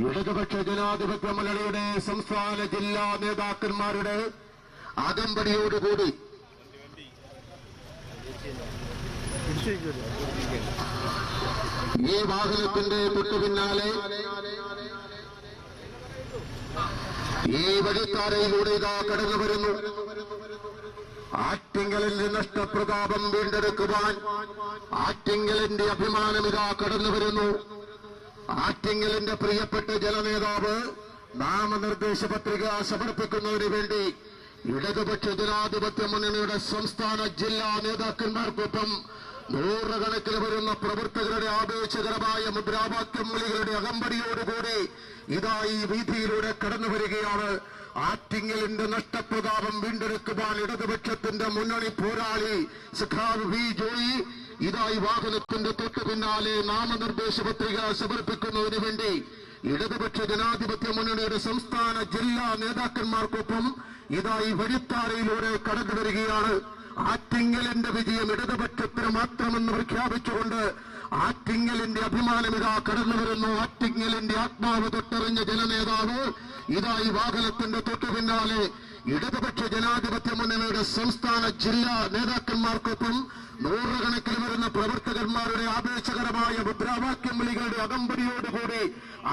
ഇടതുപക്ഷ ജനാധിപത്യ മുന്നണിയുടെ സംസ്ഥാന ജില്ലാ നേതാക്കന്മാരുടെ അകമ്പടിയോടുകൂടി ഈ വാഹനത്തിന്റെ തൊട്ടുപിന്നാലെ ഈ വഴിത്താരയിലൂടെ ഇതാ കടന്നു വരുന്നു. ആറ്റിങ്ങലിന്റെ നഷ്ടപ്രതാപം വീണ്ടെടുക്കുവാൻ ആറ്റിങ്ങലിന്റെ അഭിമാനം ഇതാ കടന്നു വരുന്നു. ആറ്റിങ്ങലിന്റെ പ്രിയപ്പെട്ട ജനനേതാവ് നാമനിർദ്ദേശ പത്രിക സമർപ്പിക്കുന്നതിന് വേണ്ടി ഇടതുപക്ഷ ജനാധിപത്യ മുന്നണിയുടെ സംസ്ഥാന ജില്ലാ നേതാക്കന്മാർക്കൊപ്പം നൂറുകണക്കിന് വരുന്ന പ്രവർത്തകരുടെ ആവേശകരമായ മുദ്രാവാക്യം വിളികളുടെ അകമ്പടിയോടുകൂടി ഇതാ ഈ വീതിയിലൂടെ കടന്നു വരികയാണ്. ആറ്റിങ്ങലിന്റെ നഷ്ടപ്രതാപം വീണ്ടെടുക്കുവാൻ ഇടതുപക്ഷത്തിന്റെ മുന്നണി പോരാളി സഖാവ് വി ജോയി ഇതാ ഈ വാഹനത്തിന്റെ തൊട്ടു പിന്നാലെ നാമനിർദ്ദേശ പത്രിക സമർപ്പിക്കുന്നതിന് വേണ്ടി ഇടതുപക്ഷ ജനാധിപത്യ മുന്നണിയുടെ സംസ്ഥാന ജില്ലാ നേതാക്കന്മാർക്കൊപ്പം ഇതാ ഈ വഴിത്താരയിലൂടെ കടന്നു വരികയാണ്. ആറ്റിങ്ങലിന്റെ വിജയം ഇടതുപക്ഷത്തിന് മാത്രമെന്ന് പ്രഖ്യാപിച്ചുകൊണ്ട് ആറ്റിങ്ങലിന്റെ അഭിമാനം ഇതാ കടന്നു വരുന്നു. ആറ്റിങ്ങലിന്റെ ആത്മാവ് തൊട്ടറിഞ്ഞ ജനനേതാവ് ഇതാ ഈ വാഹനത്തിന്റെ തൊട്ടു പിന്നാലെ ഇടതുപക്ഷ ജനാധിപത്യ മുന്നണിയുടെ സംസ്ഥാന ജില്ലാ നേതാക്കന്മാർക്കൊപ്പം നൂറുകണക്കിന് വരുന്ന പ്രവർത്തകന്മാരുടെ ആവേശകരമായ മുദ്രാവാക്യം വിളികളുടെ അകമ്പടിയോടുകൂടി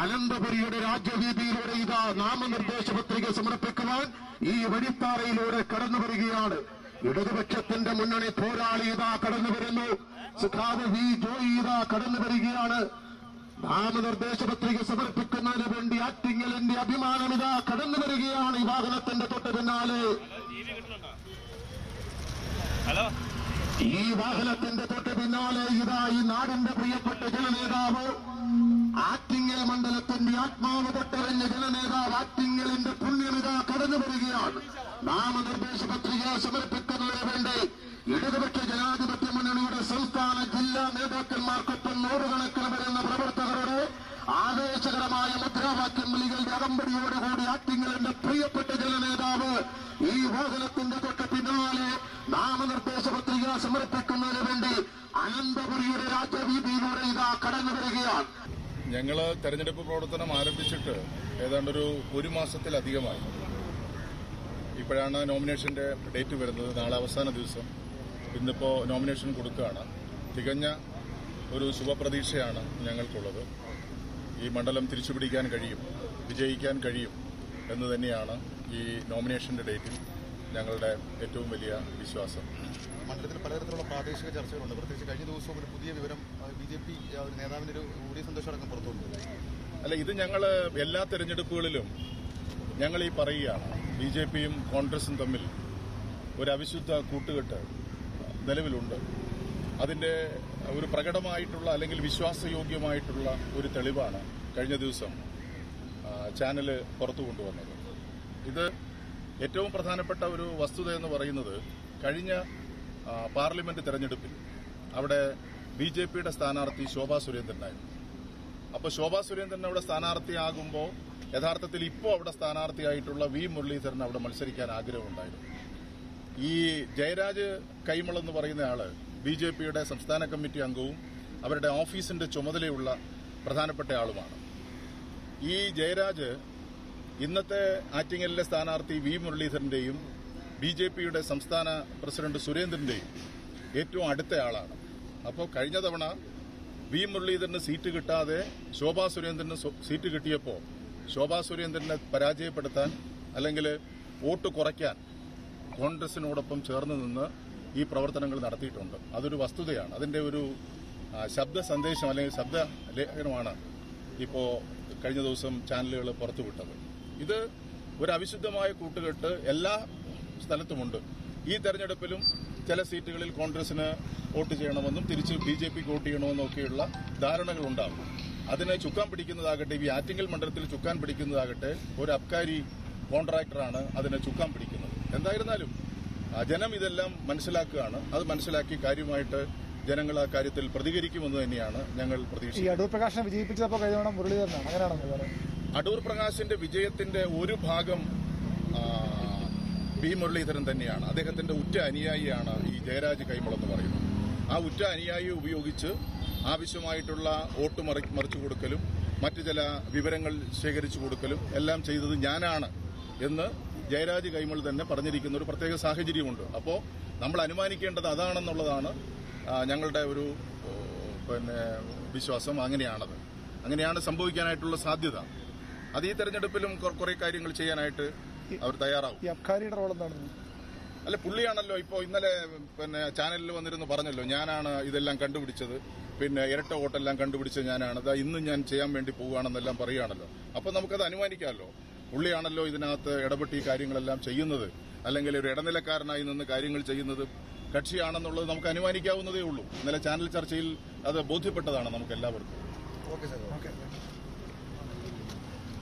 അനന്തപുരിയുടെ രാജ്യവീതിയിലൂടെ ഇതാ നാമനിർദ്ദേശ പത്രിക സമർപ്പിക്കുവാൻ ഈ വഴിത്താരയിലൂടെ കടന്നു വരികയാണ്. ഇടതുപക്ഷത്തിന്റെ മുന്നണി പോരാളി ഇതാ കടന്നു വരുന്നു. സഖാവ് വി ജോയി ഇതാ കടന്നു വരികയാണ്. നാമനിർദ്ദേശ പത്രിക സമർപ്പിക്കുന്നതിന് വേണ്ടി ആറ്റിങ്ങലിന്റെ അഭിമാനം ഇതാ കടന്നു വരികയാണ്. ഈ വാഹനത്തിന്റെ തൊട്ട് പിന്നാലെ ഈ വാഹനത്തിന്റെ തൊട്ട് പിന്നാലെ ഇതാ ഈ നാടിന്റെ പ്രിയപ്പെട്ട ജനനേതാവ് ആറ്റിങ്ങൽ മണ്ഡലത്തിന്റെ ആത്മാവ് തൊട്ടറിഞ്ഞ ജനനേതാവ് ആറ്റിങ്ങലിന്റെ പുണ്യമിതാ കടന്നു വരികയാണ്. നാമനിർദ്ദേശ പത്രിക സമർപ്പിക്കുന്നതിന് വേണ്ടി ഇടതുപക്ഷ ജനാധിപത്യ മുന്നണിയുടെ സംസ്ഥാന ജില്ലാ നേതാക്കന്മാർക്കൊപ്പം നൂറുകണക്കിന് വരുന്ന പ്രവർത്തകരുടെ ആവേശകരമായ മുദ്രാവാക്യം വിളികളുടെ അകമ്പടിയോടുകൂടി ആറ്റിങ്ങലിന്റെ പ്രിയപ്പെട്ട ജനനേതാവ് ഈ വാഹനത്തിന്റെ തൊട്ട് പിന്നാലെ നാമനിർദ്ദേശ പത്രിക സമർപ്പിക്കുന്നതിന് വേണ്ടി അനന്തപുരിയുടെ രാജ്യവീതിയിലൂടെ ഇതാ കടന്നു വരികയാണ്. ഞങ്ങള് തെരഞ്ഞെടുപ്പ് പ്രവർത്തനം ആരംഭിച്ചിട്ട് ഏതാണ്ടൊരു ഒരു മാസത്തിലധികമായി. ഇപ്പോഴാണ് നോമിനേഷന്റെ ഡേറ്റ് വരുന്നത്. നാളെ അവസാന ദിവസം. ഇന്നിപ്പോ നോമിനേഷൻ കൊടുക്കുകയാണ്. തികഞ്ഞ ഒരു ശുഭപ്രതീക്ഷയാണ് ഞങ്ങൾക്കുള്ളത്. ഈ മണ്ഡലം തിരിച്ചുപിടിക്കാൻ കഴിയും, വിജയിക്കാൻ കഴിയും എന്ന് തന്നെയാണ് ഈ നോമിനേഷന്റെ ഡേറ്റിൽ ഞങ്ങളുടെ ഏറ്റവും വലിയ വിശ്വാസം. മണ്ഡലത്തിൽ പലതരത്തിലുള്ള പ്രാദേശിക ചർച്ചകളുണ്ട്. പ്രത്യേകിച്ച് കഴിഞ്ഞ ദിവസം ഒരു പുതിയ വിവരം ബിജെപി നേതാവിന്റെ ഒരു കൂടിയ സന്ദേശമടക്കം പുറത്തുവന്നു. അല്ല, ഇത് ഞങ്ങൾ എല്ലാ തെരഞ്ഞെടുപ്പുകളിലും ഞങ്ങൾ ഈ പറയുകയാണ്. ബിജെപിയും കോൺഗ്രസും തമ്മിൽ ഒരു അവിശുദ്ധ കൂട്ടുകെട്ട് നിലവിലുണ്ട്. അതിന്റെ ഒരു പ്രകടമായിട്ടുള്ള അല്ലെങ്കിൽ വിശ്വാസയോഗ്യമായിട്ടുള്ള ഒരു തെളിവാണ് കഴിഞ്ഞ ദിവസം ചാനൽ പുറത്തു കൊണ്ടുവന്നത്. ഇത് ഏറ്റവും പ്രധാനപ്പെട്ട ഒരു വസ്തുത എന്ന് പറയുന്നത് കഴിഞ്ഞ പാർലമെന്റ് തെരഞ്ഞെടുപ്പിൽ അവിടെ ബിജെപിയുടെ സ്ഥാനാർത്ഥി ശോഭാ സുരേന്ദ്രനായിരുന്നു. അപ്പോൾ ശോഭാ സുരേന്ദ്രൻ അവിടെ സ്ഥാനാർത്ഥിയാകുമ്പോൾ യഥാർത്ഥത്തിൽ ഇപ്പോൾ അവിടെ സ്ഥാനാർത്ഥിയായിട്ടുള്ള വി മുരളീധരൻ അവിടെ മത്സരിക്കാൻ ആഗ്രഹമുണ്ടായിരുന്നു. ഈ ജയരാജ് കൈമൾ എന്ന് പറയുന്ന ആള് ബിജെപിയുടെ സംസ്ഥാന കമ്മിറ്റി അംഗവും അവരുടെ ഓഫീസിന്റെ ചുമതലയുള്ള പ്രധാനപ്പെട്ട ആളുമാണ്. ഈ ജയരാജ് ഇന്നത്തെ ആറ്റിങ്ങലിലെ സ്ഥാനാർത്ഥി വി മുരളീധരന്റെയും ബിജെപിയുടെ സംസ്ഥാന പ്രസിഡന്റ് സുരേന്ദ്രന്റെയും ഏറ്റവും അടുത്ത ആളാണ്. അപ്പോൾ കഴിഞ്ഞ തവണ വി മുരളീധരന് സീറ്റ് കിട്ടാതെ ശോഭാ സുരേന്ദ്രന് സീറ്റ് കിട്ടിയപ്പോൾ ശോഭാ സുരേന്ദ്രനെ പരാജയപ്പെടുത്താൻ അല്ലെങ്കിൽ വോട്ട് കുറയ്ക്കാൻ കോൺഗ്രസിനോടൊപ്പം ചേർന്ന് നിന്ന് ഈ പ്രവർത്തനങ്ങൾ നടത്തിയിട്ടുണ്ട്. അതൊരു വസ്തുതയാണ്. അതിന്റെ ഒരു ശബ്ദ സന്ദേശം അല്ലെങ്കിൽ ശബ്ദ ലേഖനമാണ് ഇപ്പോൾ കഴിഞ്ഞ ദിവസം ചാനലുകൾ പുറത്തുവിട്ടത്. ഇത് ഒരു അവിശുദ്ധമായ കൂട്ടുകെട്ട് എല്ലാ സ്ഥലത്തുമുണ്ട്. ഈ തെരഞ്ഞെടുപ്പിലും ചില സീറ്റുകളിൽ കോൺഗ്രസിന് വോട്ട് ചെയ്യണമെന്നും തിരിച്ച് ബിജെപിക്ക് വോട്ട് ചെയ്യണമെന്നും ഒക്കെയുള്ള ധാരണകളുണ്ടാകും. അതിനെ ചുക്കാൻ പിടിക്കുന്നതാകട്ടെ, ഈ ആറ്റിങ്ങൽ മണ്ഡലത്തിൽ ചുക്കാൻ പിടിക്കുന്നതാകട്ടെ ഒരു അബ്കാരി കോൺട്രാക്ടറാണ് അതിനെ ചുക്കാൻ പിടിക്കുന്നത്. എന്തായിരുന്നാലും ജനം ഇതെല്ലാം മനസ്സിലാക്കുകയാണ്. അത് മനസ്സിലാക്കി കാര്യമായിട്ട് ജനങ്ങൾ ആ കാര്യത്തിൽ പ്രതികരിക്കുമെന്ന് തന്നെയാണ് ഞങ്ങൾ പ്രതീക്ഷിക്കുന്നത്. അടൂർ പ്രകാശിനെ വിജയിപ്പിച്ചപ്പോൾ കഴിഞ്ഞ മുരളീധരനാണ്, അങ്ങനെയാണെന്ന് അടൂർ പ്രകാശിന്റെ വിജയത്തിന്റെ ഒരു ഭാഗം പി മുരളീധരൻ തന്നെയാണ്. അദ്ദേഹത്തിന്റെ ഉറ്റ അനുയായിയാണ് ഈ ജയരാജ് കൈമൾ എന്ന് പറയുന്നത്. ആ ഉറ്റ അനുയായിയെ ഉപയോഗിച്ച് ആവശ്യമായിട്ടുള്ള വോട്ട് മറിച്ചു കൊടുക്കലും മറ്റു ചില വിവരങ്ങൾ ശേഖരിച്ചു കൊടുക്കലും എല്ലാം ചെയ്തത് ഞാനാണ് എന്ന് ജയരാജ് കൈമൾ തന്നെ പറഞ്ഞിരിക്കുന്ന ഒരു പ്രത്യേക സാഹചര്യമുണ്ട്. അപ്പോൾ നമ്മൾ അനുമാനിക്കേണ്ടത് അതാണെന്നുള്ളതാണ് ഞങ്ങളുടെ ഒരു വിശ്വാസം. അങ്ങനെയാണ് സംഭവിക്കാനായിട്ടുള്ള സാധ്യത. അത് ഈ തെരഞ്ഞെടുപ്പിലും കുറെ കാര്യങ്ങൾ ചെയ്യാനായിട്ട് അവർ തയ്യാറാവും. ഈ അബ്കാരിയുടെ റോൾ എന്താണ്? അല്ല, പുള്ളിയാണല്ലോ ഇപ്പോൾ ഇന്നലെ ചാനലിൽ വന്നിരുന്നു പറഞ്ഞല്ലോ, ഞാനാണ് ഇതെല്ലാം കണ്ടുപിടിച്ചത്, ഇരട്ട വോട്ടെല്ലാം കണ്ടുപിടിച്ചത് ഞാനാണ്, ഇന്നും ഞാൻ ചെയ്യാൻ വേണ്ടി പോവുകയാണെന്നെല്ലാം പറയുകയാണല്ലോ. അപ്പോൾ നമുക്കത് അനുമാനിക്കാമല്ലോ, പുള്ളിയാണല്ലോ ഇതിനകത്ത് ഇടപെട്ട് ഈ കാര്യങ്ങളെല്ലാം ചെയ്യുന്നത്, അല്ലെങ്കിൽ ഒരു ഇടനിലക്കാരനായി നിന്ന് കാര്യങ്ങൾ ചെയ്യുന്നത് കക്ഷിയാണെന്നുള്ളത് നമുക്ക് അനുമാനിക്കാവുന്നതേ ഉള്ളൂ. ഇന്നലെ ചാനൽ ചർച്ചയിൽ അത് ബോധ്യപ്പെട്ടതാണ് നമുക്ക് എല്ലാവർക്കും. Okay sir. ഓക്കെ.